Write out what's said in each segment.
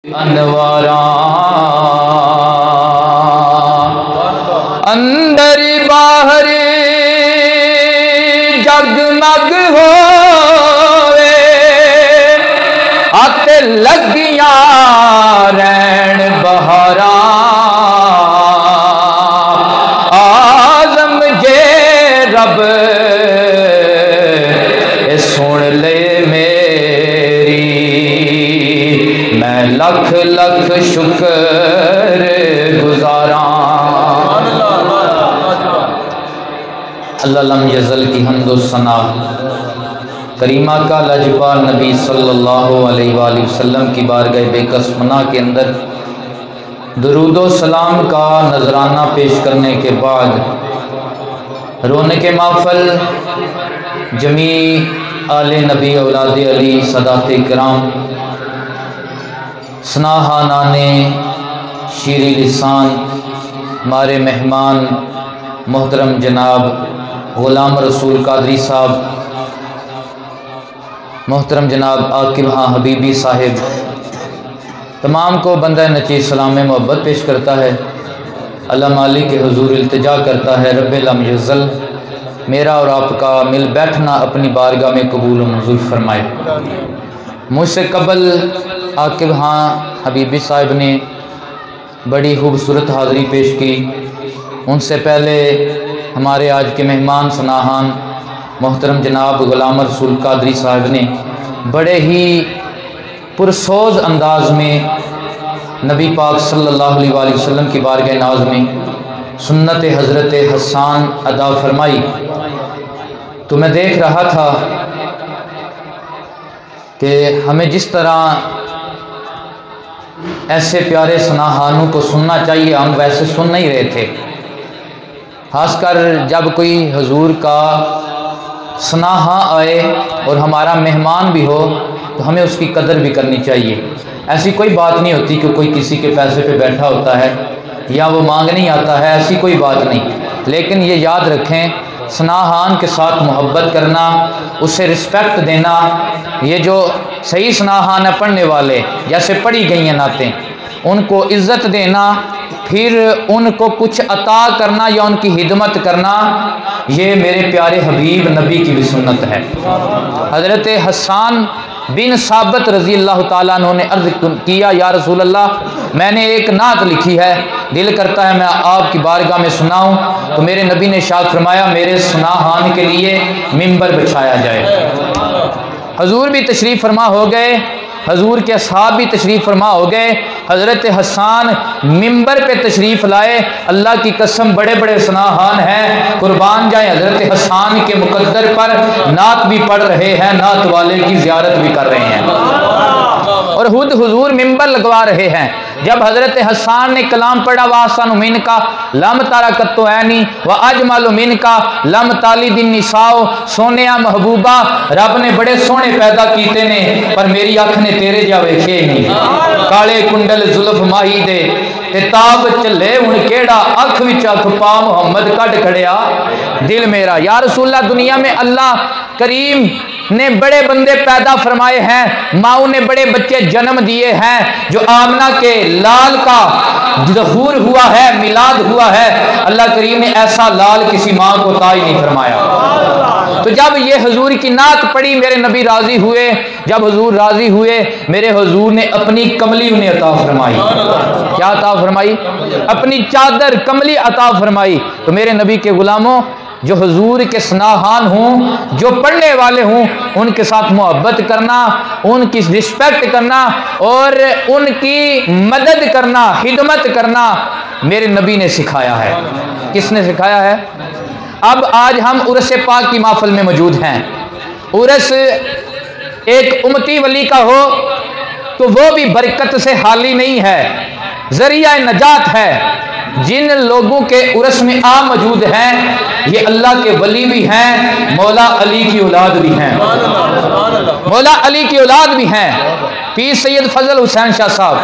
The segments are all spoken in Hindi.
अनवारा अंदर बाहर जगमग होवे आते लगिया रैन बहारा आजम जे रब सुन ले मेरी मैं लख लख शुक्र गुजारा। अल्लाह लम यज़ल की हम्दो सना करीमा का लजपाल नबी सल्लल्लाहु अलैहि वसल्लम की बारगाह बेकस मना के अंदर दुरूदो सलाम का नजराना पेश करने के बाद रोने के महफल जमी आले नबी औलाद अली सदात किराम स्नाहा नाने शीरी लिसान हमारे मेहमान मोहतरम जनाब ग़ुलाम रसूल कादरी साहब, मोहतरम जनाब आकिब हाँ हबीबी साहिब, तमाम को बंदा नची सलाम मोहब्बत पेश करता है। अल्लाह मालिक के हुजूर इल्तिजा करता है रब्बिल यज़ल मेरा और आपका मिल बैठना अपनी बारगाह में कबूल मंजूर फरमाए। मुझसे कबल आकिब हाँ हबीबी साहिब ने बड़ी खूबसूरत हाज़री पेश की। उनसे पहले हमारे आज के मेहमान सनाहान मोहतरम जनाब ग़ुलाम रसूल कादरी साहब ने बड़े ही पुरसोज अंदाज में नबी पाक सल्लल्लाहु अलैहि वसल्लम की बारगाह नाज में सुन्नत हज़रत हसन अदा फरमाई। तो मैं देख रहा था कि हमें जिस तरह ऐसे प्यारे सनाहानों को सुनना चाहिए हम वैसे सुन नहीं रहे थे। खासकर जब कोई हुजूर का सनाहा आए और हमारा मेहमान भी हो तो हमें उसकी कदर भी करनी चाहिए। ऐसी कोई बात नहीं होती कि कोई किसी के पैसे पे बैठा होता है या वो मांग नहीं आता है, ऐसी कोई बात नहीं। लेकिन ये याद रखें सनाहान के साथ मोहब्बत करना, उसे रिस्पेक्ट देना, ये जो सही सनाहान है पढ़ने वाले जैसे पढ़ी गई हैं नातें उनको इज़्ज़त देना, फिर उनको कुछ अता करना या उनकी हिदमत करना, ये मेरे प्यारे हबीब नबी की भी सुन्नत है। हज़रत हसन बिन साबित रज़ी अल्लाह ताला अन्हु ने अर्ज़ किया या रसूल अल्लाह मैंने एक नात लिखी है, दिल करता है मैं आपकी बारगाह में सुनाऊं। तो मेरे नबी ने इरशाद फरमाया मेरे सनाहान के लिए मिंबर बिछाया जाए। हजूर भी तशरीफ़ फरमा हो गए, हजूर के असहाब भी तशरीफ़ फरमा हो गए। हज़रत हसन मिंबर पे तशरीफ़ लाए। अल्लाह की कसम बड़े बड़े सनाहान हैं, कुर्बान जाए हज़रत हसन के मुकद्दर पर नात भी पढ़ रहे हैं, नात वाले की ज़ियारत भी कर रहे हैं और खुद हुजूर मिंबर लगवा रहे हैं। जब हज़रत हसन ने कलाम पढ़ा वासन मिन का लम तारा कत्तो ऐनी व अजमल मिन का लम ताली दिन निसाओ, सोने महबूबा रब ने बड़े सोने पैदा कीते ने पर मेरी अख ने तेरे जा वेखे नहीं। काले कुंडल जुल्फ माही दे किताब चले हुण केड़ा अख विच अख पा मुहम्मद कट खड़िया दिल मेरा। या रसूलल्लाह दुनिया में अल्लाह करीम ने बड़े बंदे पैदा फरमाए हैं, माओ ने बड़े बच्चे जन्म दिए हैं। जो आमना के लाल का ज़हूर हुआ है, मिलाद हुआ है, अल्लाह करीम ने ऐसा लाल किसी माँ को ताई नहीं फरमाया। तो जब ये हुजूर की नात पढ़ी मेरे नबी राजी हुए। जब हुजूर राजी हुए मेरे हुजूर ने अपनी कमली उन्हें अता फरमाई। क्या अता फरमाई? अपनी चादर कमली अता फरमाई। तो मेरे नबी के गुलामों जो हुजूर के सनाहान हों, जो पढ़ने वाले हों, उनके साथ मोहब्बत करना, उनकी रिस्पेक्ट करना और उनकी मदद करना, खिदमत करना मेरे नबी ने सिखाया है। किसने सिखाया है? अब आज हम उर्स पाक की महफिल में मौजूद हैं। उर्स एक उम्मती वली का हो तो वो भी बरकत से खाली नहीं है, जरिया नजात है। जिन लोगों के उर्स में आ मौजूद हैं ये अल्लाह के वली भी हैं, मौला अली की औलाद भी हैं, मौला अली की औलाद भी हैं। पीर सैयद फजल हुसैन शाह साहब,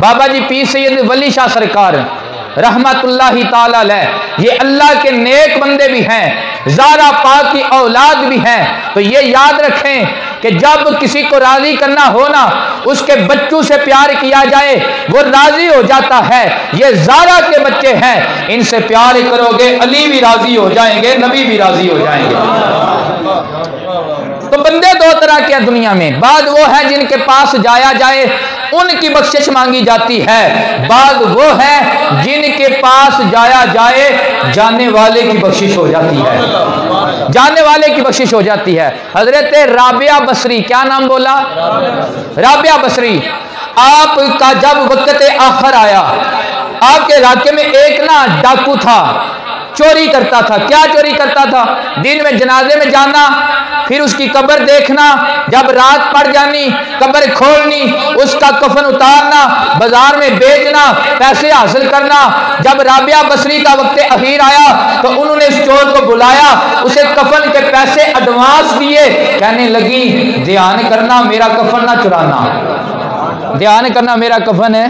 बाबा जी पीर सैयद वली शाह सरकार रहमतुल्लाहि ताला अलैह, ये अल्लाह के नेक बंदे भी हैं, ज़ारा पाक की औलाद भी हैं। तो ये याद रखें कि जब किसी को राजी करना हो ना, उसके बच्चों से प्यार किया जाए, वो राजी हो जाता है। ये ज़ारा के बच्चे हैं, इनसे प्यार करोगे अली भी राजी हो जाएंगे, नबी भी राजी हो जाएंगे। तो बंदे दो तरह के दुनिया में, बाद वो है जिनके पास जाया जाए उनकी बख्शिश मांगी जाती है, बाद वो है जिनके पास जाया जाए जाने वाले की बख्शिश हो जाती है, जाने वाले की बख्शिश हो जाती है। हजरत राबिया बसरी, क्या नाम बोला? राबिया बसरी। आपका जब वक्त आखिर आया, आपके इलाके में एक ना डाकू था, चोरी करता था। क्या चोरी करता था? दिन में जनाजे में जाना, फिर उसकी कब्र देखना, जब रात पड़ जानी कब्र खोलनी, उसका कफन उतारना, बाजार में बेचना, पैसे हासिल करना। जब राबिया बसरी का वक्त अखीर आया तो उन्होंने इस चोर को बुलाया, उसे कफन के पैसे एडवांस दिए, कहने लगी ध्यान करना मेरा कफन ना चुराना, ध्यान करना मेरा कफन है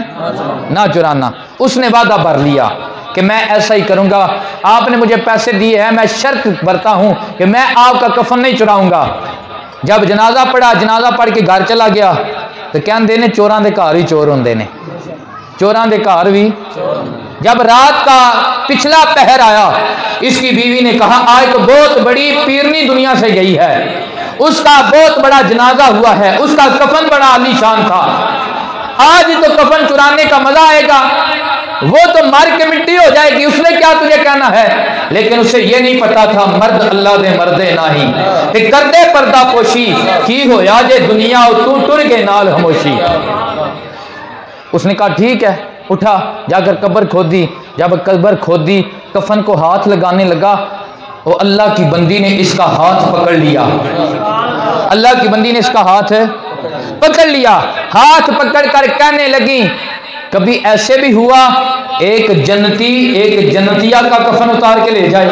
ना चुराना। उसने वादा भर लिया कि मैं ऐसा ही करूंगा, आपने मुझे पैसे दिए हैं, मैं शर्त भरता हूं कि मैं आपका कफन नहीं चुराऊंगा। जब जनाजा पड़ा, जनाजा पढ़ के घर चला गया तो कहते ने चोरां दे घर ही चोर होंदे ने, चोरां दे घर भी। जब रात का पिछला पहर आया, इसकी बीवी ने कहा आज तो बहुत बड़ी पीरनी दुनिया से गई है, उसका बहुत बड़ा जनाजा हुआ है, उसका कफन बड़ा आलीशान था, आज तो कफन चुराने का मजा आएगा, वो तो मर के मिट्टी हो जाएगी, उसने क्या तुझे कहना है। लेकिन उसे ये नहीं पता था मर्द अल्लाह दे मर्दे नाही कि कर दे पर्दा पोशी की हो या जे दुनिया तू टुर के नाल हमोशी। उसने कहा ठीक है, उठा, जाकर कब्र खोदी। जब कब्र खोदी, कफन को हाथ लगाने लगा, वो अल्लाह की बंदी ने इसका हाथ पकड़ लिया, अल्लाह की बंदी ने इसका हाथ पकड़ लिया। हाथ पकड़ कर कहने लगी कभी ऐसे भी हुआ एक जन्नती एक जन्नतिया का कफन उतार के ले जाए,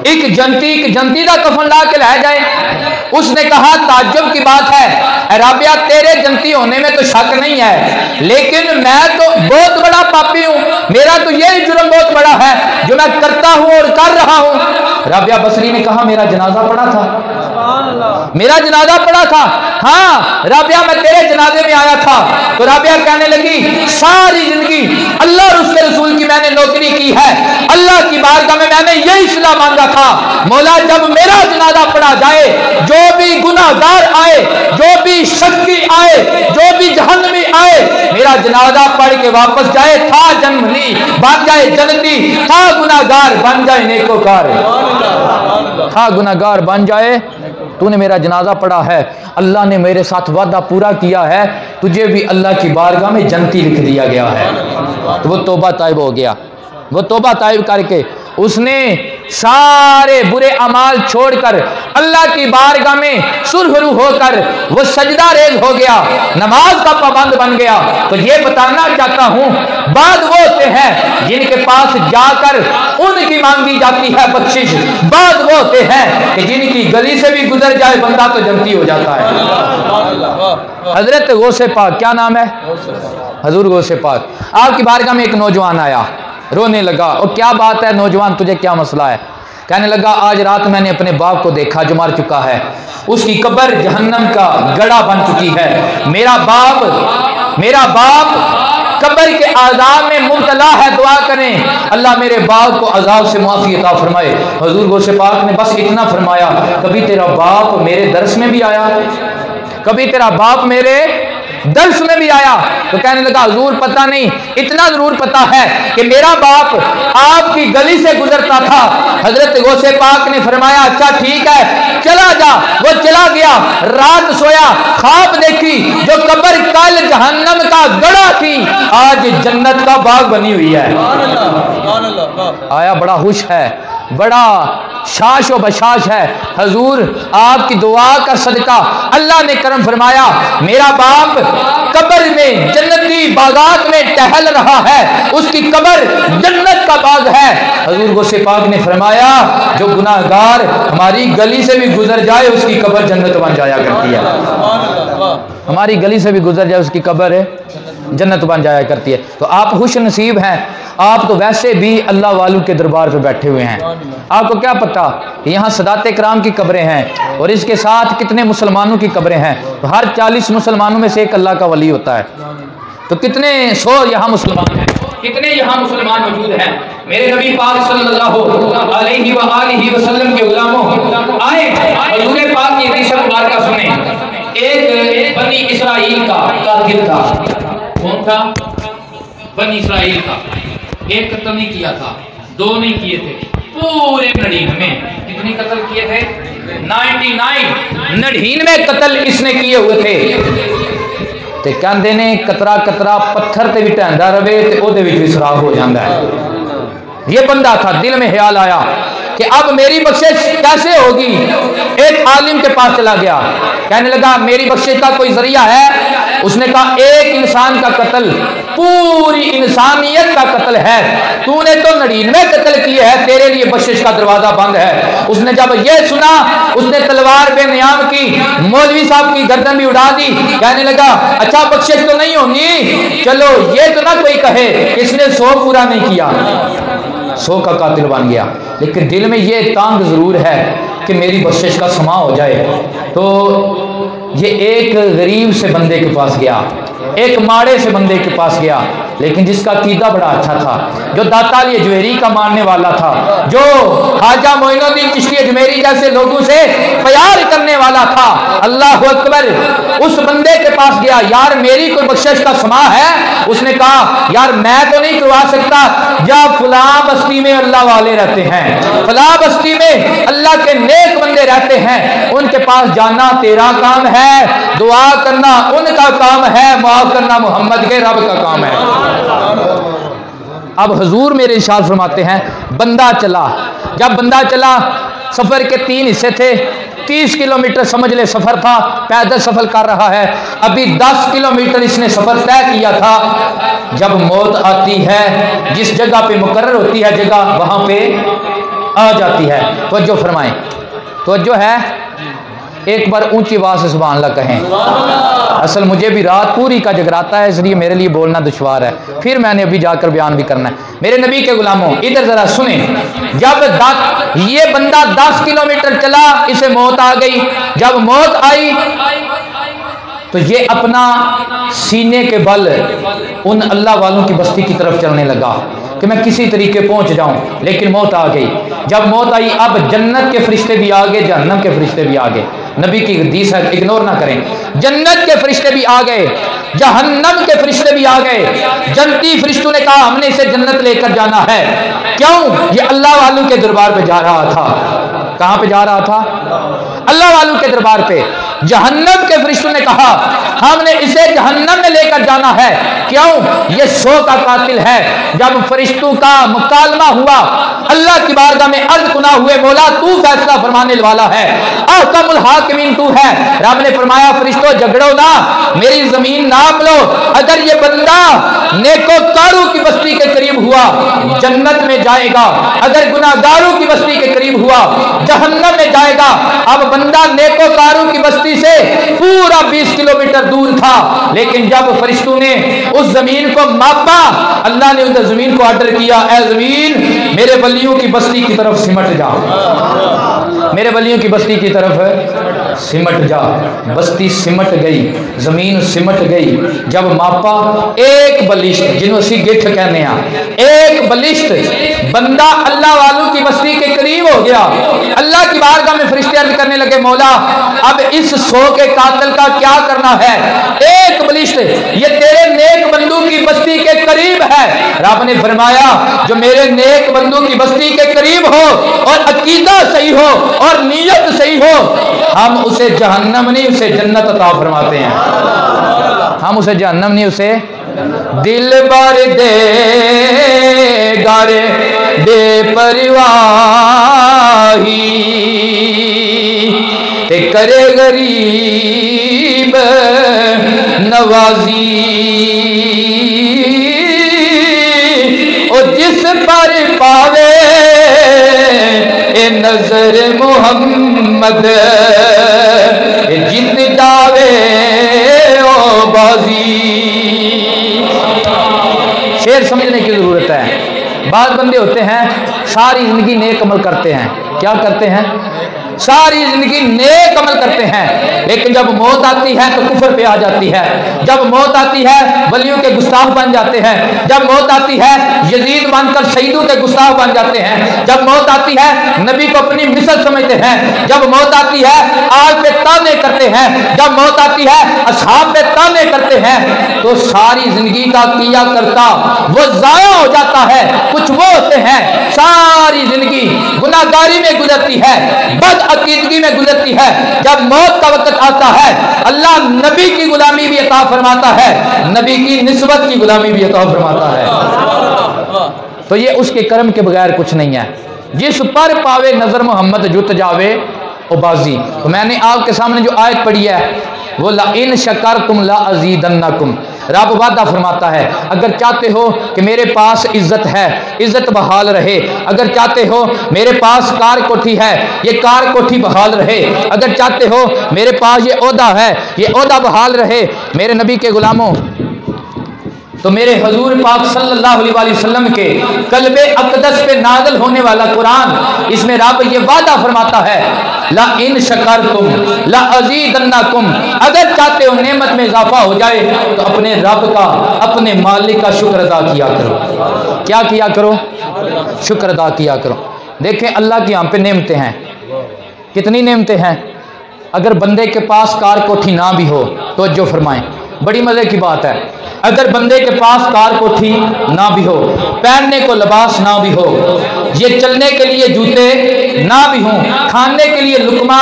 एक जन्नती का कफन ला के ले जाए। उसने कहा ताज्जुब की बात है राबिया, तेरे जन्नती होने में तो शक नहीं है, लेकिन मैं तो बहुत बड़ा पापी हूँ, मेरा तो यही जुर्म बहुत बड़ा है जो मैं करता हूँ और कर रहा हूँ। राबिया बसरी ने कहा मेरा जनाजा पड़ा था, मेरा जनाजा पड़ा था। हाँ राबिया मैं तेरे जनाजे में आया था। तो राबिया कहने लगी सारी जिंदगी अल्लाह और उसके रसूल की मैंने नौकरी की है, अल्लाह की बारगाह में मैंने यही सिला मांगा था, मौला जब मेरा जनाजा पढ़ा जाए, जो भी गुनाहगार आए, जो भी शक्की आए, जो भी जहन्नमी आए, मेरा जनाजा पढ़ के वापस जाए, था जन्मली बन जाए जन्नती, था गुनाहगार बन जाए नेकोकार, था गुनाहगार बन जाए। तूने मेरा जनाजा पढ़ा है, अल्लाह ने मेरे साथ वादा पूरा किया है, तुझे भी अल्लाह की बारगाह में जन्नती लिख दिया गया है। तो वो तौबा ताइब हो गया। वो तौबा ताइब करके उसने सारे बुरे अमाल छोड़कर अल्लाह की बारगाह में सुरखरू होकर वो सजदा रेज हो गया, नमाज का पाबंद बन गया। तो ये बताना चाहता हूँ बाद वो होते हैं जिनके पास जाकर उनकी मांगी जाती है बख्शिश, बाद वो होते हैं कि जिनकी गली से भी गुजर जाए बंदा तो जन्नती हो जाता है। हजरत गौसे पाक, क्या नाम है? हजूर गौसे पाक, आपकी बारगाह में एक नौजवान आया, रोने लगा। और क्या बात है नौजवान, तुझे क्या मसला है? कहने लगा आज रात मैंने अपने बाप को देखा जो मर चुका है, उसकी कब्र जहन्नम का गड़ा बन चुकी है, मेरा बाप कब्र के आज़ाब में मुब्तला है, दुआ करें अल्लाह मेरे बाप को अज़ाब से मुआफ़ी अता फरमाए। हुज़ूर गौसे पाक ने बस इतना फरमाया कभी तेरा बाप मेरे दर्स में भी आया, कभी तेरा बाप मेरे दर्श में भी आया? तो कहने लगा हुजूर पता नहीं, इतना जरूर पता है कि मेरा बाप आपकी गली से गुजरता था। हजरत गौसे पाक ने फरमाया अच्छा ठीक है चला जा। वो चला गया, रात सोया, ख्वाब देखी जो कब्र कल जहन्नम का गड़ा थी आज जन्नत का बाग बनी हुई है। आया बड़ा खुश है, बड़ा शाश व बशाश है। हजूर आपकी दुआ का सदका अल्लाह ने करम फरमाया, मेरा बाप कब्र में जन्नती बागात में टहल रहा है, उसकी कब्र जन्नत का बाग है। हजूर गौसे पाक ने फरमाया जो गुनाहगार हमारी गली से भी गुजर जाए उसकी कब्र जन्नत बन जाया करती है। हमारी गली से भी गुजर जाए उसकी कब्र है जन्नत बन जाया करती है। तो आप खुश नसीब हैं, आप तो वैसे भी अल्लाह वालों के दरबार पे बैठे हुए हैं। आपको क्या पता कि यहाँ सदाते कराम की कब्रें हैं और इसके साथ कितने मुसलमानों की कब्रें हैं। तो हर 40 मुसलमानों में से एक अल्लाह का वली होता है। तो कितने 100 यहाँ मुसलमान हैं, कितने यहाँ मुसलमान मौजूद हैं। मेरे नबी पाक सल्लल्लाहु अलैहि वसल्लम के गुलामों आए हुजूर पाक की हदीस मुबारक सुने। एक बनी इसराइल का कातिल था। कौन था? बनी इसराइल का। एक कत्ल नहीं किया था, 2 नहीं किए थे, पूरे 99 कितने कत्ल किए थे? 99 कत्ल इसने किए हुए थे। ते कहते ने कतरा कतरा पत्थर ते भी ढहंदा रवे ते ओदे विच भी सुराख हो जाता है। ये बंदा था, दिल में ख्याल आया कि अब मेरी बख्शिश कैसे होगी। एक आलिम के पास चला गया, कहने लगा मेरी बख्शिश का कोई जरिया है? उसने कहा एक इंसान का कत्ल पूरी इंसानियत का कत्ल है, तूने तो 99 कत्ल किए हैं, तेरे लिए बख्शिश का दरवाजा बंद है। उसने जब ये सुना उसने तलवार बेनियाम की, मौलवी साहब की गर्दन भी उड़ा दी। कहने लगा अच्छा बख्शिश तो नहीं होगी, चलो ये तो ना कोई कहे इसने 100 पूरा नहीं किया, 100 का कातिल बन गया। लेकिन दिल में ये तांग जरूर है कि मेरी बख्शिश का समा हो जाए। तो ये एक गरीब से बंदे के पास गया, एक माड़े से बंदे के पास गया, लेकिन जिसका कीदा बड़ा अच्छा था, जो दाता अली अजमेरी का मानने वाला था, जो ख्वाजा मोइनुद्दीन चिश्ती अजमेरी जैसे लोगों से प्यार करने वाला था। अल्लाह अकबर। उस बंदे के पास गया, यार मेरी कोई बख्शिश का समा है? उसने कहा यार मैं तो नहीं करवा सकता, या फला बस्ती में अल्लाह वाले रहते हैं, फला बस्ती में अल्लाह के नेक बंदे रहते हैं, उनके पास जाना तेरा काम है, दुआ करना उनका काम है, माफ करना मोहम्मद के रब का काम है। अब हुजूर मेरे इरशाद फरमाते हैं बंदा चला। जब बंदा चला, सफर के 3 हिस्से थे, 30 किलोमीटर समझ ले सफर था, पैदल सफर कर रहा है। अभी 10 किलोमीटर इसने सफर तय किया था। जब मौत आती है, जिस जगह पे मुकर्रर होती है जगह, वहां पे आ जाती है। तवज्जो फरमाएं, तवज्जो है। एक बार ऊंची आवाज से सुभान अल्लाह कहें। असल मुझे भी रात पूरी का जगराता है, इसलिए मेरे लिए बोलना दुश्वार है, फिर मैंने अभी जाकर बयान भी करना है। मेरे नबी के गुलामों इधर जरा सुने। जब ये बंदा 10 किलोमीटर चला, इसे मौत आ गई। जब मौत आई तो ये अपना सीने के बल उन अल्लाह वालों की बस्ती की तरफ चलने लगा कि मैं किसी तरीके पहुंच जाऊं, लेकिन मौत आ गई। जब मौत आई, अब जन्नत के फरिश्ते भी आ गए, जहन्नम के फरिश्ते भी आ गए। नबी की हदीस है, इग्नोर ना करें। जन्नत के फरिश्ते भी आ गए, जहन्नम के फरिश्ते भी आ गए। जन्नती फरिश्तों ने कहा हमने इसे जन्नत लेकर जाना है। क्यों? ये अल्लाह वालों के दरबार पे जा रहा था। कहां पे जा रहा था? अल्लाह वालों के दरबार पे। जहन्नम के फरिश्तों ने कहा हमने इसे जहन्नम में लेकर जाना है। क्यों? ये 100 का कातिल है। जब फरिश्तों का मुकालमा हुआ, अल्लाह की बारगाह में अर्ज गुनाह हुए, मौला तू फैसला फरमाने वाला है, अहकमुल हाकिमीन तू है। रब ने फरमाया फरिश्तों झगड़ो ना, मेरी जमीन नाप लो। अगर ये बंदा नेकोकारों की बस्ती के करीब हुआ जन्नत में जाएगा, अगर गुनाहगारों की बस्ती के करीब हुआ जहन्नम में जाएगा। अब बंदा नेकोकारों की बस्ती से पूरा 20 किलोमीटर दूर था, लेकिन जब फरिश्तों ने उस जमीन को मापा, अल्लाह ने उस जमीन को ऑर्डर किया, ऐ जमीन मेरे वलियों की बस्ती की तरफ सिमट जा, मेरे वलियों की बस्ती की तरफ सिमट जा। बस्ती सिमट गई, जमीन सिमट गई। जब मापा, एक बलिष्ठ, जिन्हों सी गिठ कहने एक बलिष्ठ बंदा अल्लाह वालों की बस्ती के करीब हो गया। अल्लाह की बारगाह में फरिश्ते अर्ज करने लगे, मौला अब इस 100 के कातिल का क्या करना है? एक बलिष्ठ, ये तेरे नेक बंदू की बस्ती के करीब है। रब ने फरमाया जो मेरे नेक बंदू की बस्ती के करीब हो और अकीदा सही हो और नीयत सही हो, हम उसे जहन्नम नहीं उसे जन्नत अता फरमाते हैं। हम उसे जहन्नम नहीं उसे दिल भर दे गारे दे परिवाही ते करे गरीब नवाजी, और जिस पर पावे ए नजर मोहम्मद जित जावे शेर समझने की ज़रूरत है। बाद बंदे होते हैं सारी ज़िंदगी नेक अमल करते हैं, क्या करते हैं, सारी जिंदगी नेक अमल करते हैं, लेकिन जब मौत आती है तो कुफर पे आ जाती है, जब मौत आती है वलियों के गुस्ताख बन जाते हैं, जब मौत आती है यजीद बनकर शहीदों के गुस्ताख बन जाते हैं, जब मौत आती है नबी को अपनी मिसल समझते हैं, जब मौत आती है आग पे ताने करते हैं, जब मौत आती है असहाब पे ताने करते हैं, तो सारी जिंदगी का किया करता वो जाया हो जाता है। कुछ वो होते हैं सारी जिंदगी गुनाहगारी में गुजरती है, बद अकीदगी में गुजरती है, जब मौत का वक्त आता है अल्लाह नबी की गुलामी भी अता फरमाता है, नबी की निस्बत की गुलामी भी अता फरमाता है। तो ये उसके कर्म के बगैर कुछ नहीं है। जिस पर पावे नजर मोहम्मद जुत जावे ओ बाजी। तो मैंने आपके सामने जो आयत पढ़ी है वो ला इन शकर तुम ला अजीदन्नकुम, रब वादा फरमाता है अगर चाहते हो कि मेरे पास इज्जत है, इज्जत बहाल रहे, अगर चाहते हो मेरे पास कार कोठी है, ये कार कोठी बहाल रहे, अगर चाहते हो मेरे पास ये ओहदा है, ये ओहदा बहाल रहे, मेरे नबी के गुलामों, तो मेरे हजूर पाक सल्लल्लाहु अलैहि वसल्लम के कल्बे अक़दस पे नाज़िल होने वाला कुरान, इसमें रब ये वादा फरमाता है ला इन शकरतुम ला अज़ीदन्नकुम, अगर चाहते हो नेमत में इजाफा हो जाए तो अपने रब का, अपने मालिक का शुक्र अदा किया करो। क्या किया करो? शुक्र अदा किया करो। देखें अल्लाह की हम पे नेमतें हैं, कितनी नेमतें हैं। अगर बंदे के पास कार कोठी ना भी हो तो जो फरमाएं, बड़ी मजे की बात है, अगर बंदे के पास कार कोठी ना भी हो, पहनने को लिबास ना भी हो, ये चलने के लिए जूते ना भी हो, खाने के लिए लुकमा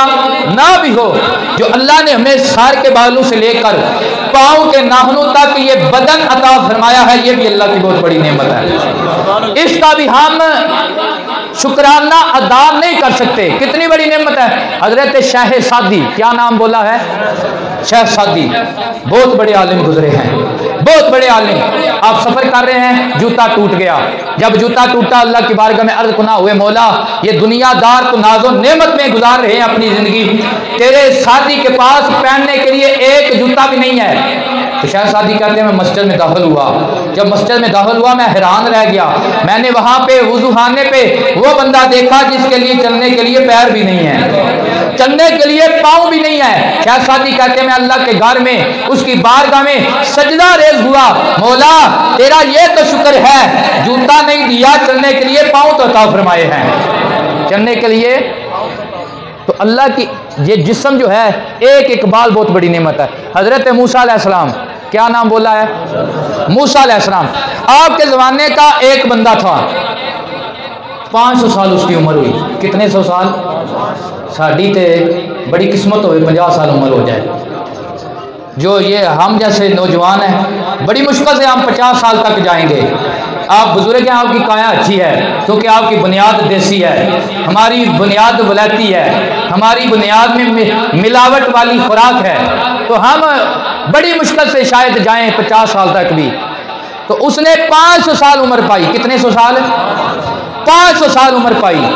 ना भी हो, जो अल्लाह ने हमें सर के बालों से लेकर पाँव के नाखूनों तक ये बदन अता फरमाया है, ये भी अल्लाह की बहुत बड़ी नेमत है। इसका भी हम शुक्राना अदा नहीं कर सकते। कितनी बड़ी नेमत है। हजरत शाह सादी, क्या नाम बोला है? शाह सादी, बहुत बड़े आलिम गुजरे हैं, बहुत बड़े आलिम। आप सफर कर रहे हैं, जूता टूट गया, जब जूता टूटा अल्लाह की बारगाह में अर्ज कुना हुए, मौला ये दुनियादार तो नाजो नेमत में गुजार रहे हैं अपनी जिंदगी, तेरे सादी के पास पहनने के लिए एक जूता भी नहीं है। तो शाह सादी कहते हैं मैं मस्जिद में दाखिल हुआ, जब मस्जिद में दाखिल हुआ मैं हैरान रह गया, मैंने वहां पे वुज़ूखाने पे वो बंदा देखा जिसके लिए चलने के लिए पैर भी नहीं है, चलने के लिए पाँव भी नहीं है। शाह सादी कहते हैं मैं अल्लाह के घर में उसकी बारगाह में सजदा रेज़ हुआ, मौला तेरा ये तो शुक्र है जूता नहीं दिया, चलने के लिए पाँव तो अता फरमाए हैं, चलने के लिए। तो अल्लाह की ये जिस्म जो है एक इकबाल बहुत बड़ी नेमत है। हजरत मूसा अलैहिस्सलाम, क्या नाम बोला है? मूसा अलैहिस्सलाम, आपके ज़माने का एक बंदा था, 500 साल उसकी उम्र हुई। कितने सौ साल? साड़ी ते बड़ी किस्मत हो 50 साल उम्र हो जाए। जो ये हम जैसे नौजवान हैं बड़ी मुश्किल से हम 50 साल तक जाएंगे। आप बुजुर्ग हैं, आपकी काया अच्छी है क्योंकि आपकी बुनियाद देसी है, हमारी बुनियाद वलैती है, हमारी बुनियाद में मिलावट वाली खुराक है, तो हम बड़ी मुश्किल से शायद जाएं 50 साल तक भी। तो उसने 500 साल उम्र पाई। कितने सौ साल? 500 साल उम्र पाई।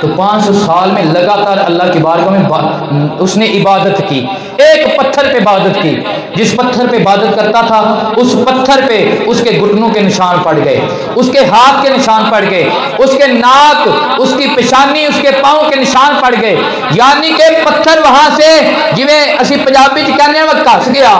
तो 500 साल में लगातार अल्लाह की बारगाह में उसने इबादत की, एक पत्थर पे इबादत की। जिस पत्थर पे इबादत करता था उस पत्थर पे उसके घुटनों के निशान पड़ गए, उसके हाथ के निशान पड़ गए, उसके नाक, उसकी पेशानी, उसके पाँव के निशान पड़ गए। यानी कि पत्थर वहां से, जिवें असी पंजाबी च कहने में घस गया,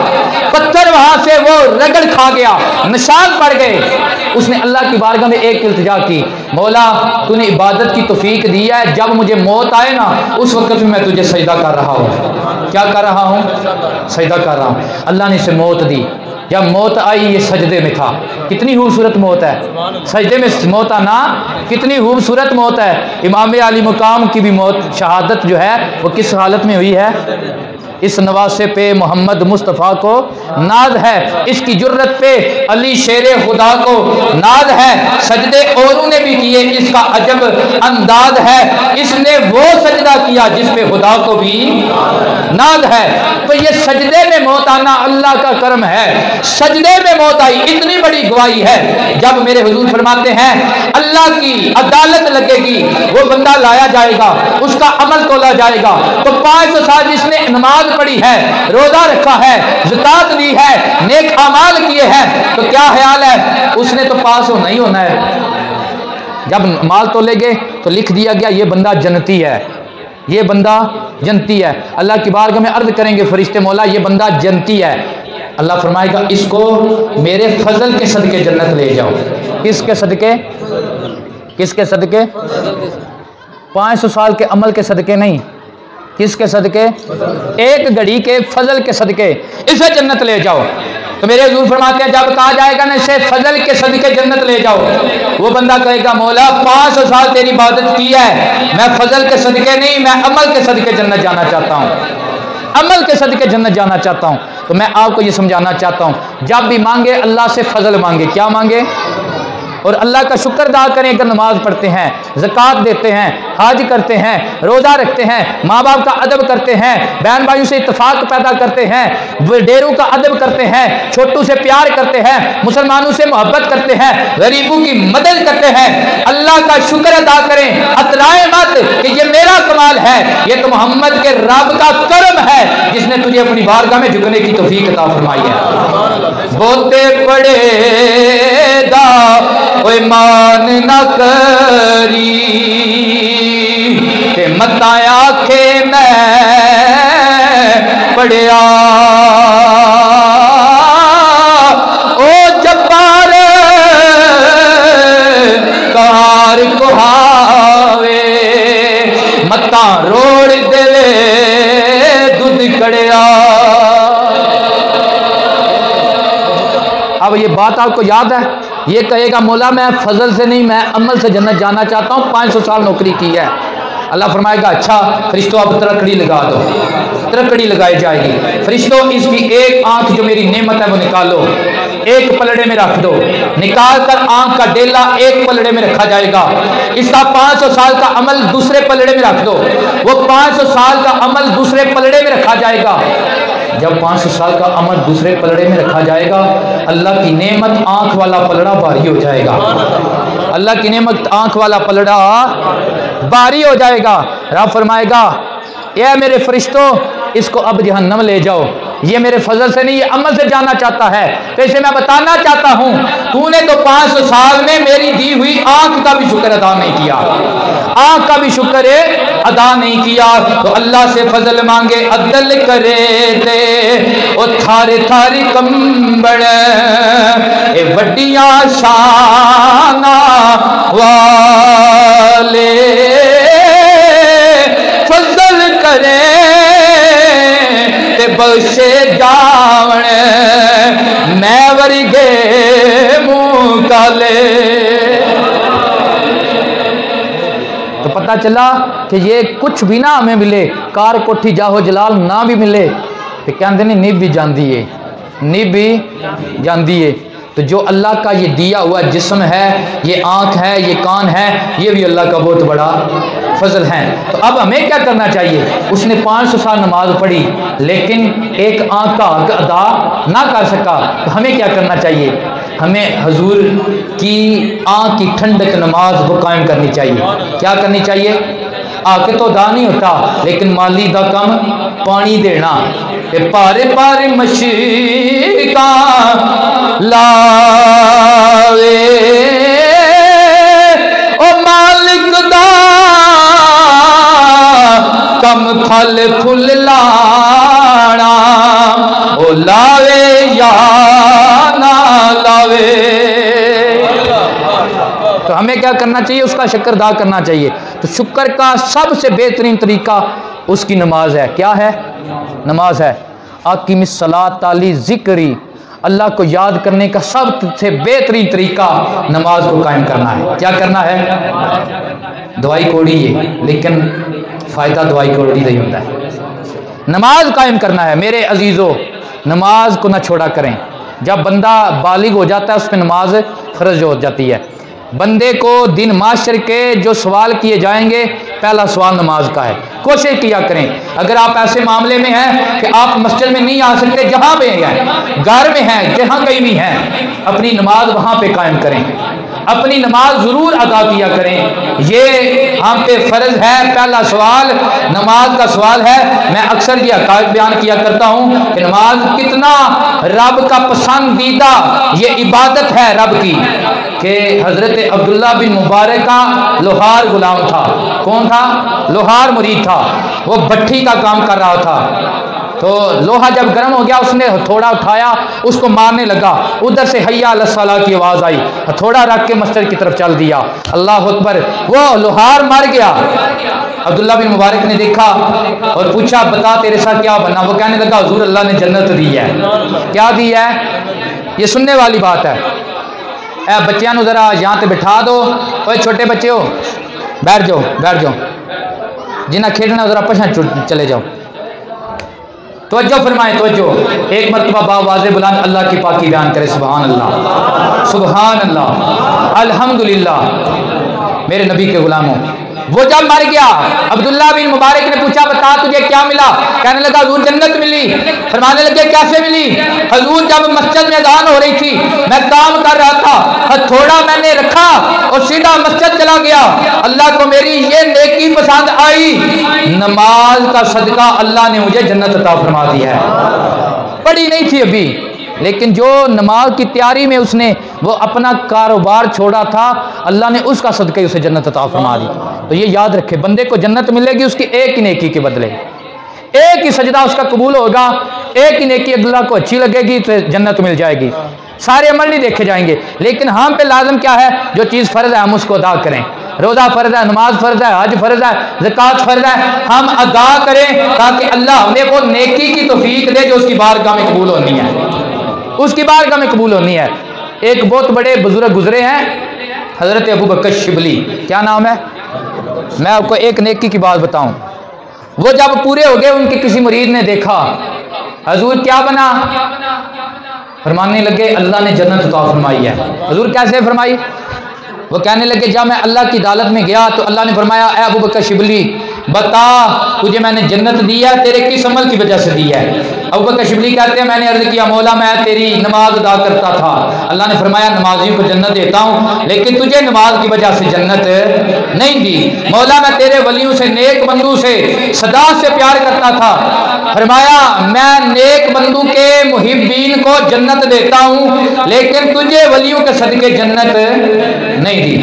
पत्थर वहां से वो रगड़ खा गया, निशान पड़ गए। उसने अल्लाह की बारगाह में एक इल्तिजा की, मौला तूने इबादत की तौफीक दी है, जब मुझे मौत आए ना उस वक्त में मैं तुझे सजदा कर रहा हूँ। क्या कर रहा हूँ? सजदा कर रहा हूँ। अल्लाह ने इसे मौत दी, जब मौत आई ये सजदे में था। कितनी खूबसूरत मौत है, सजदे में मौत आना कितनी खूबसूरत मौत है। इमाम अली मुकाम की भी मौत, शहादत जो है वो किस हालत में हुई है? इस नवासे पे मोहम्मद मुस्तफ़ा को नाज है, इसकी जुर्रत पे अली शेरे खुदा को नाज है। सजदे औरों ने भी किए, इसका अजब अंदाज है, इसने वो सजदा किया जिस पे खुदा को भी नाज है। तो ये सजदे में मौत आना अल्लाह का करम है। सजदे में मौत आई, इतनी बड़ी गवाही है। जब मेरे हुजूर फरमाते हैं अल्लाह की अदालत लगेगी, वो बंदा लाया जाएगा, उसका अमल तोला जाएगा। तो 500 साल जिसने नमाज नमाज पढ़ी है, रोजा रखा है, ज़कात दी है, नेक अमाल किए हैं, तो क्या ख्याल है उसने तो पास होना ही होना है। जब माल तो ले गए तो लिख दिया गया ये बंदा जन्नती है, ये बंदा जन्नती है। अल्लाह की बारगाह में अर्ज करेंगे फरिश्ते, मौला ये बंदा जन्नती है। अल्लाह फरमाएगा इसको मेरे फजल के सदके जन्नत ले जाओ। किसके सदके? किसके सदके? 500 साल के अमल के सदके नहीं, किसके सदके? एक घड़ी के फजल के सदके इसे जन्नत ले जाओ। तो मेरे हुजूर फरमाते हैं जब कहा जाएगा ना इसे फजल के सदके जन्नत ले जाओ, वो बंदा कहेगा मौला 500 साल तेरी इबादत की है, मैं फजल के सदके नहीं, मैं अमल के सदके जन्नत जाना चाहता हूँ, अमल के सदके जन्नत जाना चाहता हूँ। तो मैं आपको ये समझाना चाहता हूँ, जब भी मांगे अल्लाह से फजल मांगे। क्या मांगे? और अल्लाह का शुक्र अदा करें। अगर नमाज पढ़ते हैं, ज़कात देते हैं, हज करते हैं, रोज़ा रखते हैं, माँ बाप का अदब करते हैं, बहन भाइयों से इत्तेफाक पैदा करते हैं, वडेरों का अदब करते हैं, छोटू से प्यार करते हैं, मुसलमानों से मोहब्बत करते हैं, गरीबों की मदद करते हैं, अल्लाह का शुक्र अदा करें। अतराए मत कि ये मेरा कमाल है, ये तो मोहम्मद के रब का करम है जिसने तुझे अपनी बारगाह में झुकने की तौफीक अता फरमाई है। बोते पड़ेगा कोई मान न करी ते मता आखे मैं पढ़िया, ओ जब्बार कार कुहावे मता रोड़ देवे दूध कड़िया। अब ये बात आपको याद है? ये कहेगा मौला मैं फजल से नहीं, मैं अमल से जन्नत जाना चाहता हूँ, 500 साल नौकरी की है। अल्लाह फरमाएगा अच्छा फरिश्तों आप तरकड़ी लगा दो, तरकड़ी लगाई जाएगी। फरिश्तों इसकी एक आंख जो मेरी नेमत है वो निकालो, एक पलड़े में रख दो, निकाल कर आंख का डेला एक पलड़े में रखा जाएगा। इसका 500 साल का अमल दूसरे पलड़े में रख दो, वो 500 साल का अमल दूसरे पलड़े में रखा जाएगा। जब 500 साल का अमल दूसरे पलड़े में रखा जाएगा, अल्लाह की नेमत आंख वाला पलड़ा भारी हो जाएगा। अल्लाह की नेमत आंख वाला पलड़ा भारी हो जाएगा। रब फरमाएगा ये मेरे फरिश्तों इसको अब जहन्नम ले जाओ, ये मेरे फजल से नहीं, ये अमल से जाना चाहता है। तो इसे मैं बताना चाहता हूँ तूने तो 500 साल में मेरी दी हुई आंख का भी शुक्र अदा नहीं किया, आंख का भी शुक्र अदा नहीं किया। तो अल्लाह से फजल मांगे अदल करे दे ओ थारे थारी कंबड़ ए वड्डिया शाना वाले फजल करे ते बख्शे जावण मैं वर्गे मुंह काले। तो पता चला कि ये कुछ भी ना हमें मिले, कार कोठी जाहो जलाल ना भी मिले तो कहते नहीं निभ भी जाती है, निभ भी जाती है। तो जो अल्लाह का ये दिया हुआ जिस्म है, ये आँख है, ये कान है, ये भी अल्लाह का बहुत बड़ा फजल है। तो अब हमें क्या करना चाहिए? उसने 500 साल नमाज पढ़ी लेकिन एक आँख का हक अदा ना कर सका, तो हमें क्या करना चाहिए? हमें हुजूर की आँख की ठंडक नमाज को कायम करनी चाहिए। क्या करनी चाहिए? आके तो अदा नहीं होता लेकिन माली दा कम पानी देना, पारे पारे मशका लावे ओ मालिक दा कम फल फुल लाना, ओ लावे या ना लावे। तो हमें क्या करना चाहिए? उसका शुक्र अदा करना चाहिए। तो शुक्र का सबसे बेहतरीन तरीका उसकी नमाज है। क्या है? नमाज है। आकिमिस्सलात ताली ज़िक्री, अल्लाह को याद करने का सबसे बेहतरीन तरीका नमाज को कायम करना है। क्या करना है? दवाई कोड़ी है लेकिन फ़ायदा दवाई कोड़ी नहीं होता है। नमाज कायम करना है। मेरे अजीज़ों, नमाज को ना छोड़ा करें। जब बंदा बालिग हो जाता है उस पर नमाज फ़र्ज हो जाती है। बंदे को दिन माशर के जो सवाल किए जाएंगे पहला सवाल नमाज का है। कोशिश किया करें, अगर आप ऐसे मामले में हैं कि आप मस्जिद में नहीं आ सकते, जहां पे हैं, घर में हैं, जहां कहीं भी हैं, अपनी नमाज वहां पे कायम करें, अपनी नमाज जरूर अदा किया करें। ये हम पे फर्ज है। पहला सवाल नमाज का सवाल है। मैं अक्सर ये हक़ाइक़ बयान किया करता हूँ कि नमाज कितना रब का पसंदीदा ये इबादत है रब की, कि हज़रत अब्दुल्ला बिन मुबारक का लोहार गुलाम था। कौन था? लोहार मुरीद था। वो भट्ठी का काम कर रहा था, तो लोहा जब गर्म हो गया उसने हथौड़ा उठाया, उसको मारने लगा। उधर से हय्या अलस्सलाह की आवाज़ आई, हथौड़ा रख के मस्जिद की तरफ चल दिया। अल्लाह अकबर, वो लोहार मर गया। अब्दुल्ला बिन मुबारक ने देखा और पूछा, बता तेरे साथ क्या बना? वो कहने लगा, हुजूर अल्लाह ने जन्नत दी है। क्या दी है? ये सुनने वाली बात है। ए बच्चियां नु जरा यहाँ पे बिठा दो। ओए छोटे बच्चे हो, बैठ जाओ, बैठ जाओ। जिन्हें खेलना जरा पछा चले जाओ। तवज्जो फरमाए, तवज्जो। एक मरतबा बावाज़े बुलंद अल्लाह की पाकी बयान करे, सुभान अल्लाह, सुभान अल्लाह, अल्हम्दुलिल्लाह। मेरे नबी के गुलामों, वो जब मर गया, अब्दुल्ला बिन मुबारक ने पूछा, बता तुझे क्या मिला? कहने लगा, हुजूर जन्नत मिली। फरमाने लगे, कैसे मिली? हुजूर जब मस्जिद में अज़ान हो रही थी, मैं काम कर रहा था, हथौड़ा मैंने रखा और सीधा मस्जिद चला गया। अल्लाह को मेरी ये नेकी पसंद आई, नमाज का सदका अल्लाह ने मुझे जन्नत अता फरमा दी है। पढ़ी नहीं थी अभी, लेकिन जो नमाज की तैयारी में उसने वो अपना कारोबार छोड़ा था, अल्लाह ने उसका सदका उसे जन्नत अता फरमा दी। तो ये याद रखे, बंदे को जन्नत मिलेगी उसकी एक ही नेकी के बदले। एक ही सजदा उसका कबूल होगा, एक ही नेकी अल्लाह को अच्छी लगेगी तो जन्नत मिल जाएगी। सारे अमल नहीं देखे जाएंगे, लेकिन हम पे लाजम क्या है? जो चीज़ फ़र्ज है हम उसको अदा करें। रोज़ा फ़र्ज है, नमाज फ़र्ज है, हज फ़र्ज है, ज़कात फ़र्ज है, हम अदा करें ताकि अल्लाह हमें वो नेकी की तौफीक दे जो उसकी बारगाह में कबूल होनी है, उसकी बारगाह में कबूल होनी है। एक बहुत बड़े बुजुर्ग गुजरे हैं, हज़रत अबू बकर शिबली। क्या नाम है? मैं आपको एक नेकी की बात बताऊं। वो जब पूरे हो गए, उनके किसी मुरीद ने देखा, हुजूर क्या बना? फरमाने लगे, अल्लाह ने जन्नत अता फरमाई है। हुजूर कैसे फरमाई? वो कहने लगे, जब मैं अल्लाह की अदालत में गया तो अल्लाह ने फरमाया, ए अबू बकर शिबली, बता तुझे मैंने जन्नत दी है, तेरे किस अमल की वजह से दी है? अबू बकर शिबली कहते हैं, मैंने अर्ज किया, मौला मैं तेरी नमाज अदा करता था। अल्लाह ने फरमाया, नमाजियों को जन्नत देता हूँ, लेकिन तुझे नमाज की वजह से जन्नत नहीं दी। मौला मैं तेरे वलियों से, नेक बंदू से सदा से प्यार करता था। फरमाया, मैं नेक बंदू के मुहिब्बीन को जन्नत देता हूँ, लेकिन तुझे वलियों के सदके जन्नत नहीं दी।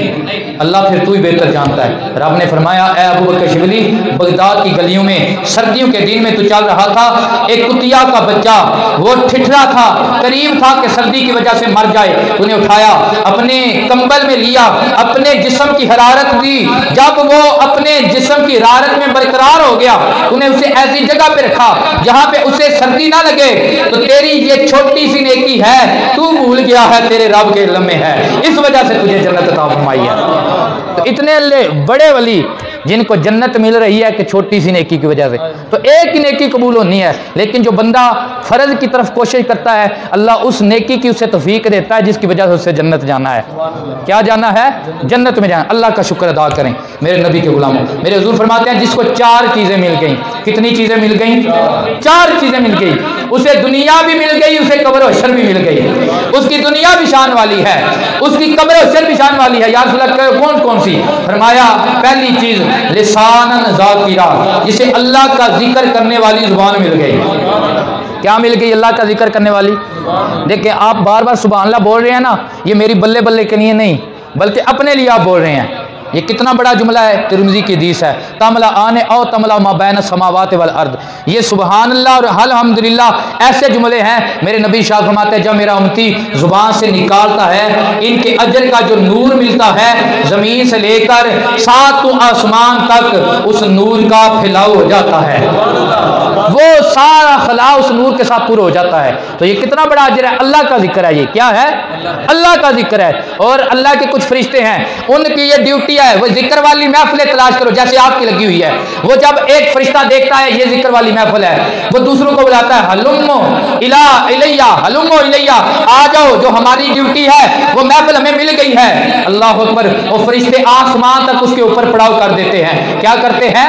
अल्लाह फिर तू ही बेहतर जानता है। रब ने फरमाया, ए अबू बकर शिबली, बगदाद की गलियों में सर्दियों के दिन में तू चल रहा था, एक कुतिया का बच्चा वो ठिठरा था, करीब था कि सर्दी की वजह से मर जाए। तूने उठाया, अपने कंबल में लिया, अपने जिस्म की हरारत दी। जब वो अपने जिस्म की हरारत में बरकरार हो गया, तूने उसे ऐसी जगह पे रखा जहां पे उसे सर्दी ना लगे। तो तेरी ये छोटी सी नेकी है, तू भूल गया है, तेरे रब के इल्म में है, इस वजह से तुझे जन्नत अता फरमाई है। तो इतने बड़े वली जिनको जन्नत मिल रही है कि छोटी सी नेकी की वजह से, तो एक ही नेकी कबूल होनी है। लेकिन जो बंदा फर्ज की तरफ कोशिश करता है, अल्लाह उस नेकी की उसे तौफीक देता है जिसकी वजह से उससे जन्नत जाना है। क्या जाना है? जन्नत में जाना। अल्लाह का शुक्र अदा करें मेरे नबी के गुलामों। मेरे हुजूर फरमाते हैं, जिसको चार चीज़ें मिल गई। कितनी चीज़ें मिल गई? चार चीज़ें मिल गई। उसे दुनिया भी मिल गई, उसे कब्र और हश्र भी मिल गई। उसकी दुनिया भी शान वाली है, उसकी कब्र और हश्र भी शान वाली है। या रसूल अल्लाह, कौन कौन सी? फरमाया, पहली चीज़ लिसानन ज़ाकिरा, जिसे अल्लाह का जिक्र करने वाली जुबान मिल गई। क्या मिल गई? अल्लाह का जिक्र करने वाली। देखिए, आप बार बार सुभान अल्लाह बोल रहे हैं ना, ये मेरी बल्ले बल्ले के लिए नहीं, बल्कि अपने लिए आप बोल रहे हैं। ये कितना बड़ा जुमला है, तिरमिज़ी की हदीस है, तमला आने औ तमला मा बैन समावात वल अर्द। ये सुभान अल्लाह और अल्हम्दुलिल्लाह ऐसे जुमले हैं, मेरे नबी शाह फरमाते हैं, जब मेरा उम्मती जुबान से निकालता है, इनके अजर का जो नूर मिलता है, ज़मीन से लेकर सातों आसमान तक उस नूर का फैलाव हो जाता है। वो सारा खला उस नूर के साथ पूरा हो जाता है। तो ये कितना बड़ा अजर है, अल्लाह का जिक्र है। ये क्या है? अल्लाह का जिक्र है। और अल्लाह के कुछ फरिश्ते हैं, उनकी ये ड्यूटी है, वो जिक्र वाली महफिलें तलाश करो, जैसे आपकी लगी हुई है। वो जब एक फरिश्ता देखता है ये जिक्र वाली महफिल है, वो दूसरों को बुलाता है, हलुम्मो इला इलैया, हलुम्मो इलैया, आ जाओ, जो हमारी ड्यूटी है वो महफिल हमें मिल गई है। अल्लाह अकबर। वो फरिश्ते आसमान तक उसके ऊपर पड़ाव कर देते हैं। क्या करते हैं?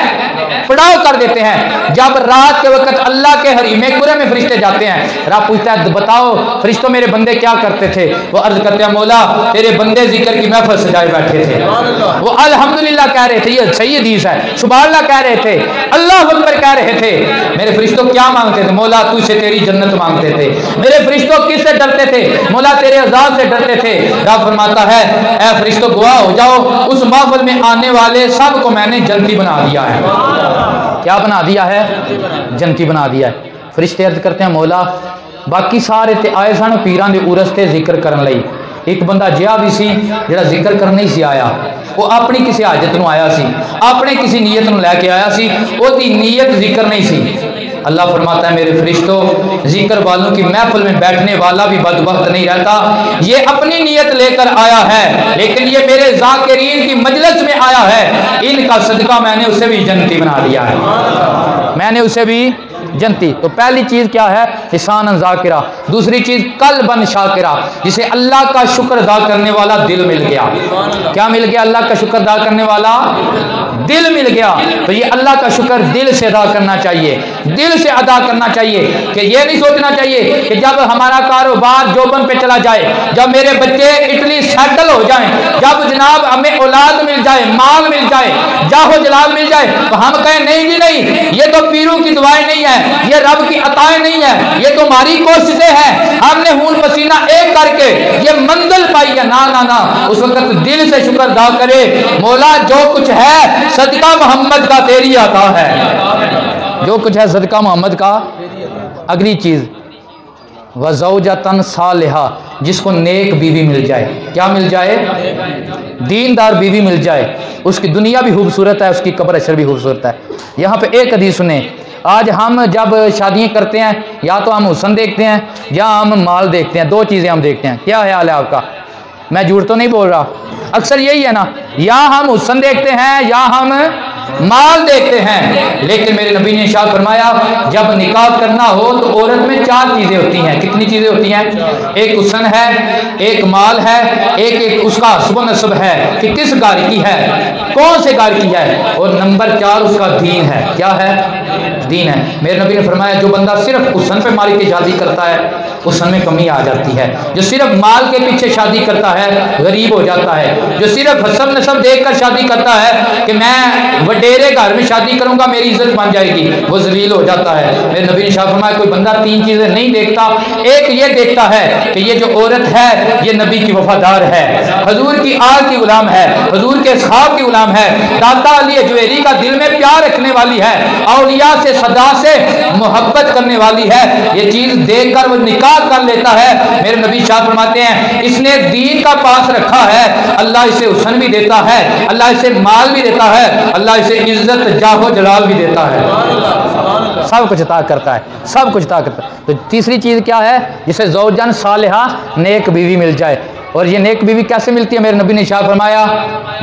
पड़ाव कर देते हैं। जब रात के वक्त अल्लाह के हरीमे कुरे में फरिश्ते जाते हैं, रब पूछता है बताओ फरिश्तों मेरे बंदे क्या करते थे? वो अर्ज करते हैं मौला तेरे बंदे जिक्र की महफिल सजाए बैठे थे, वो अल्हम्दुलिल्लाह कह रहे थे, ये सही हदीस है, सुभान अल्लाह कह रहे थे, अल्लाह अकबर कह रहे थे। मेरे फरिश्तों क्या मांगते थे? मौला तुझसे तेरी जन्नत मांगते थे। मेरे फरिश्तों किससे डरते थे? मौला तेरे अज़ाब से डरते थे। रब फरमाता है ऐ फरिश्तों गवाह हो जाओ, उस महफिल में आने वाले सब को मैंने जन्नती बना दिया है। क्या बना दिया है? जन्नती बना दिया है। फरिश्ते अर्ज करते हैं मौला बाकी सारे ते आए सन पीरां दे उरस ते जिक्र करन लई, एक बंदा जिहा भी सी जिहड़ा जिक्र करने ही सी आया, वो अपनी किसी हाजत नूं आया सी, अपने किसी नीयत नूं लैके आया सी, ओदी नीयत जिक्र नहीं सी। अल्लाह फरमाता है मेरे फरिश्तों जिक्र वालों की महफिल में बैठने वाला भी बदबख्त नहीं रहता, ये अपनी नीयत लेकर आया है, लेकिन ये मेरे ज़ाकिरीन की मजलिस में आया है, इनका सदका मैंने उसे भी जन्नती बना दिया है, मैंने उसे भी जन्नती। तो पहली चीज क्या है? लिसान ज़ाकिरा। दूसरी चीज कल्बन शाकिरा, जिसे अल्लाह का शुक्र अदा करने वाला दिल मिल गया। क्या मिल गया? अल्लाह का शुक्र अदा करने वाला दिल मिल गया। तो ये अल्लाह का शुक्र दिल से अदा करना चाहिए, दिल से अदा करना चाहिए। कि ये नहीं सोचना चाहिए कि जब हमारा कारोबार जोबन पे चला जाए, जब मेरे बच्चे इटली सेटल हो जाएं, जब जनाब हमें औलाद मिल जाए, माल मिल जाए, जाहो जलाल मिल जाए, तो हम कहें नहीं जी नहीं, ये तो पीरों की दुआएं नहीं है, ये रब की अताएं नहीं है, ये तो हमारी कोशिशें हैं, हमने खून पसीना एक करके ये मंजिल पाई है। ना ना ना, उस वक्त दिल से शुक्र अदा करे, मौला जो कुछ है सदका मोहम्मद का तेरी अता है, जो कुछ है सदका मोहम्मद का। अगली चीज वज़ौजतन सालिहा, जिसको नेक बीवी मिल जाए। क्या मिल जाए? दीनदार बीवी मिल जाए। उसकी दुनिया भी खूबसूरत है, उसकी कब्र अशर भी खूबसूरत है। यहाँ पे एक हदीस सुने, आज हम जब शादियाँ करते हैं या तो हम हुस्न देखते हैं या हम माल देखते हैं, दो चीज़ें हम देखते हैं। क्या ख्याल है आपका? मैं झूठ तो नहीं बोल रहा, अक्सर यही है ना, या हम हुस्न देखते हैं या हम माल देखते हैं। लेकिन मेरे नबी ने इरशाद फरमाया जब निकाह करना हो तो औरत में चार चीजें होती हैं। कितनी चीजें होती हैं? एक हुस्न है, एक माल है, एक उसका हस्ब नस्ब है कि किस घर की है, कौन से घर की है, और नंबर 4 उसका दीन है। क्या है? दीन है। मेरे नबी ने फरमाया जो बंदा सिर्फ हुस्न पे माल की शादी करता है हुस्न में कमी आ जाती है, जो सिर्फ माल के पीछे शादी करता है गरीब हो जाता है, जो सिर्फ हस्ब नस्ब देखकर शादी करता है कि मैं वडेरे घर में शादी करूंगा मेरी इज्जत बन जाएगी, वो जलील हो जाता है। मेरे नबी ने शाह फरमाया कोई बंदा 3 चीजें नहीं देखता, एक ये देखता है कि ये जो औरत है ये नबी की वफादार है, हजूर की आल की गुलाम है, हजूर के असहाब की गुलाम है, दाता अली अजवेरी का दिल में प्यार रखने वाली है, औलिया से सदा से मोहब्बत करने वाली है। ये चीज देखकर वो निकाह कर लेता है। मेरे नबी शाह फरमाते हैं इसने दीन का पास रखा है, अल्लाह इसे हुस्न भी देता है, अल्लाह इसे माल भी देता है, अल्लाह इसे इज्जत जाहो जलाल भी देता है, सब कुछ अता करता है, सब कुछ अता करता है। तो तीसरी चीज क्या है? जिसे ज़ौजन सालिहा, नेक बीवी मिल जाए। और ये नेक बीवी कैसे मिलती है? मेरे नबी ने इरशाद फरमाया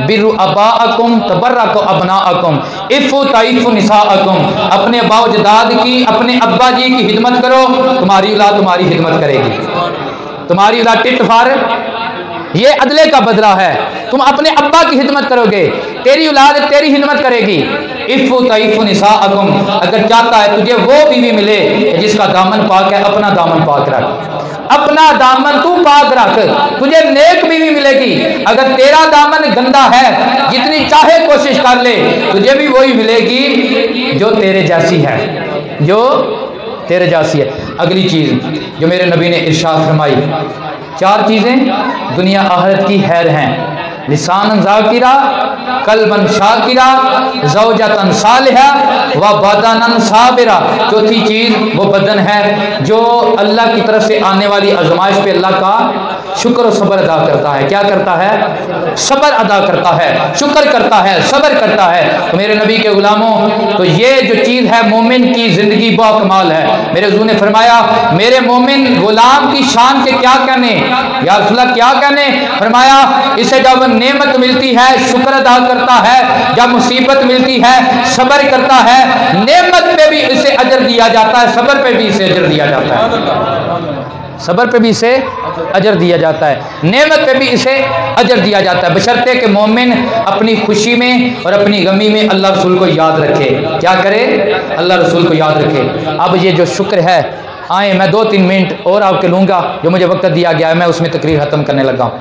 बिरु अबाअकुम तबर्रकु अबनाअकुम इफ़ु तइफ़ु निसाअकुम, अपने अब्बा अजदाद की, अपने अब्बा जी की खिदमत करो, तुम्हारी औलाद तुम्हारी खिदमत करेगी, तुम्हारी औलाद टिट फार, ये अदले का बदला है। तुम अपने अब्बा की खिदमत करोगे, तेरी औलाद तेरी खिदमत करेगी। इफ़ु तइफ़ु निसाअकुम, अगर चाहता है तुझे वो बीवी मिले जिसका दामन पाक है, अपना दामन पाक रख, अपना दामन तू पाक रख, तुझे नेक बीवी मिलेगी। अगर तेरा दामन गंदा है, जितनी चाहे कोशिश कर ले, तुझे भी वही मिलेगी जो तेरे जैसी है, जो तेरे जैसी है। अगली चीज जो मेरे नबी ने इरशाद फरमाई, 4 चीजें दुनिया आखिरत की खैर हैं, लिसान ज़ाकिरा, कल्बन शाकिरा, ज़ौजतन सालिहा व बदनन साबिरा। चौथी चीज वो बदन है जो अल्लाह की तरफ से आने वाली आजमाइश पे अल्लाह का शुक्र और सब्र अदा करता है। क्या करता है? सब्र अदा करता है, शुक्र करता है, सब्र करता है। तो मेरे नबी के गुलामों, तो ये जो चीज़ है मोमिन की ज़िंदगी बहुत कमाल है। मेरे हुज़ूर ने फरमाया मेरे मोमिन गुलाम की शान के क्या कहने, या रसूल अल्लाह क्या कहने? फरमाया इसे जब नेमत मिलती है शुक्र अदा करता है, जब मुसीबत मिलती है सब्र करता है, नेमत पे भी इसे अजर दिया जाता है, सब्र पे भी इसे अजर दिया जाता है, सब्र पे भी इसे अजर दिया जाता है, नेमत पे भी इसे अजर दिया जाता है, बशर्ते कि मोमिन अपनी खुशी में और अपनी गमी में अल्लाह रसूल को याद रखे। क्या करे? अल्लाह रसूल को याद रखे। अब ये जो शुक्र है, आए मैं 2-3 मिनट और आपके लूँगा, जो मुझे वक्त दिया गया है मैं उसमें तकरीर ख़त्म करने लगा।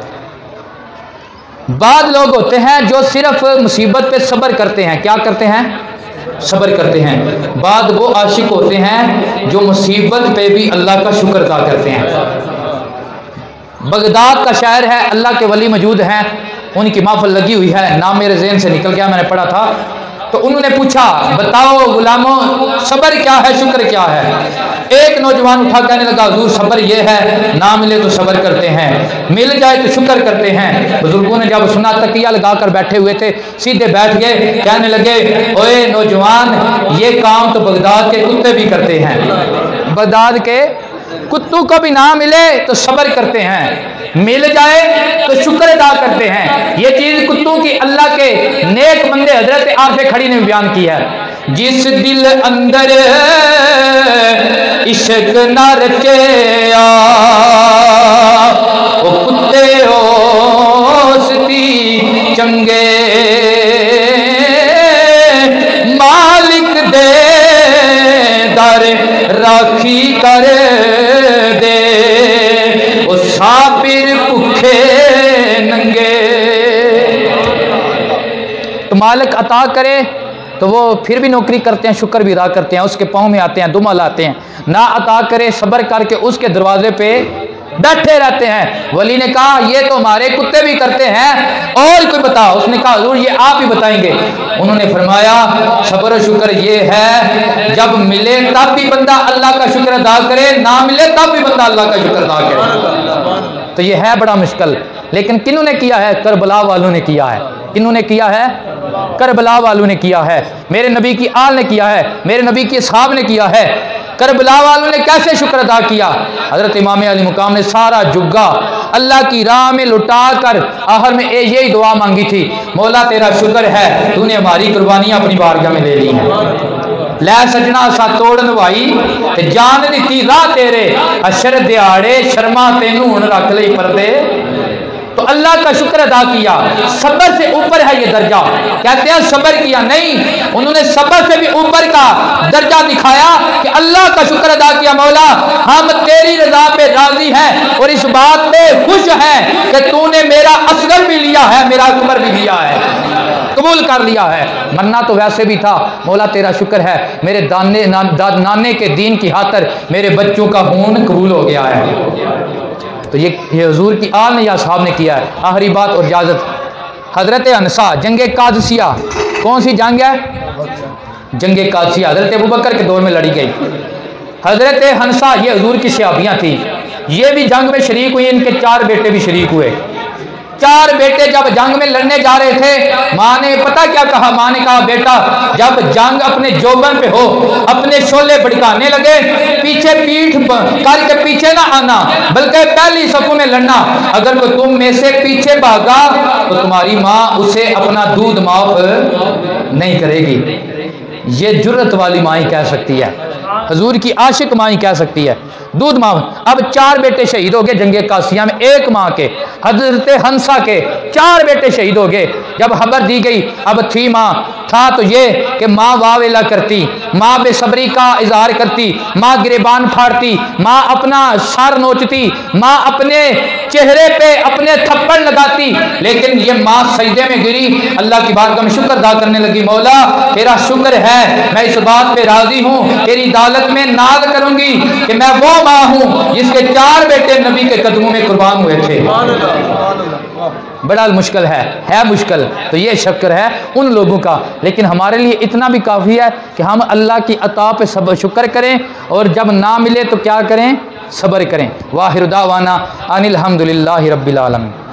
बाद लोग होते हैं जो सिर्फ मुसीबत पे सब्र करते हैं। क्या करते हैं? सब्र करते हैं। बाद वो आशिक होते हैं जो मुसीबत पे भी अल्लाह का शुक्र अदा करते हैं। बगदाद का शायर है, अल्लाह के वली मौजूद हैं, उनकी महफिल लगी हुई है, नाम मेरे ज़हन से निकल गया, मैंने पढ़ा था। तो उन्होंने पूछा बताओ गुलामों सब्र क्या है, शुक्र क्या है? एक नौजवान उठा कहने लगा हुजूर सब्र ये है, ना मिले तो सब्र करते हैं, मिल जाए तो शुक्र करते हैं। बुजुर्गों ने जब सुना तकिया लगा कर बैठे हुए थे, सीधे बैठ गए, कहने लगे ओए नौजवान ये काम तो बगदाद के कुत्ते भी करते हैं, बगदाद के कुत्तों को भी ना मिले तो सब्र करते हैं, मिल जाए तो शुक्र अदा करते हैं। ये चीज कुत्तों की अल्लाह के नेक बंदे हजरत आरफे खड़ी ने बयान की है। जिस दिल अंदर इश्क न रचया वो कुत्ते होसती चंगे, मालिक दे दर राखी कर दे वो साबिर भूखे नंगे। तो मालिक अता करे तो वो फिर भी नौकरी करते हैं, शुक्र भी अदा करते हैं, उसके पाँव में आते हैं, दुमा लाते हैं। ना अता करे सब्र करके उसके दरवाजे पे बैठे रहते हैं। वली ने कहा ये तो हमारे कुत्ते भी करते हैं, और कोई बताओ? उसने कहा हुजूर ये आप ही बताएंगे। उन्होंने फरमाया सब्र और शुक्र ये है जब मिले तब भी बंदा अल्लाह का शुक्र अदा करे, ना मिले तब भी बंदा अल्लाह का शुक्र अदा करे। तो ये है बड़ा मुश्किल, लेकिन किन्होंने किया है? करबला वालों ने किया है। किन्होंने किया है? करबला वालों ने किया है, मेरे नबी की आल ने किया है, मेरे नबी के साहब ने किया है। करबला वालों ने कैसे शुक्र अदा किया? हजरत इमाम अली मुकाम ने सारा जुग्गा अल्लाह की राह में लुटा कर आखिर में यही दुआ मांगी थी, मौला तेरा शुक्र है तूने हमारी कुर्बानियां अपनी बारगाह में ले ली हैं। लै सजना सा तोड़ नवाई ते जान दी राह तेरे, अशर दिहाड़े शर्मा तेनू हुण रख लई पर्दे। तो अल्लाह का शुक्र अदा किया, सब्र से ऊपर है ये दर्जा। कहते हैं सब्र किया नहीं, उन्होंने सब्र से भी ऊपर का दर्जा दिखाया कि अल्लाह का शुक्र अदा किया, मौला हम तेरी रजा पे राजी हैं और इस बात पे खुश हैं कि तूने मेरा असगर भी लिया है, मेरा अकबर भी लिया है, कबूल कर लिया है। मन्ना तो वैसे भी था, मौला तेरा शुक्र है मेरे नाने के दीन की खातिर मेरे बच्चों का खून कबूल हो गया है। तो ये हुजूर की आल ने या साहब ने किया है। आखिरी बात और इजाजत, हजरत हंसा जंगे कादसिया, कौन सी जंग है? जंगे कादसिया हजरत अबू बकर के दौर में लड़ी गई। हजरत हंसा ये हुजूर की सहाबियाँ थी, ये भी जंग में शरीक हुई, इनके 4 बेटे भी शरीक हुए। 4 बेटे जब जंग में लड़ने जा रहे थे, माँ ने पता क्या कहा? माँ ने कहा बेटा जब जंग अपने जोबन पे हो अपने शोले भड़काने लगे, पीछे पीठ करके पीछे ना आना, बल्कि पहली सफों में लड़ना। अगर कोई तुम में से पीछे भागा तो तुम्हारी माँ उसे अपना दूध माफ नहीं करेगी। ये जुर्रत वाली माँ ही कह सकती है, हुजूर की आशिक माँ ही कह सकती है, दूध माँ। अब 4 बेटे शहीद हो गए जंगे कासिया में, एक माँ के हजरत हंसा के 4 बेटे शहीद हो गए। जब खबर दी गई, अब थी माँ, था तो ये कि माँ वावेला करती, माँ बेसब्री का इजहार करती, माँ गिरेबान फाड़ती, माँ अपना सर नोचती, माँ अपने चेहरे पे अपने थप्पड़ लगाती, लेकिन ये माँ सजदे में गिरी, अल्लाह की बारगाह में शुक्र अदा करने लगी, मौला तेरा शुक्र है मैं इस बात पे राजी हूँ, तेरी अदालत में नाज करूंगी कि मैं वो माँ हूँ जिसके 4 बेटे नबी के कदमों में कुर्बान हुए थे। बड़ा मुश्किल है मुश्किल। तो ये शुक्र है उन लोगों का, लेकिन हमारे लिए इतना भी काफ़ी है कि हम अल्लाह की अता पे सब शुक्र करें, और जब ना मिले तो क्या करें? सब्र करें। वाहिर दावाना अनिल हम्दुलिल्लाहि रब्बिल आलमीन।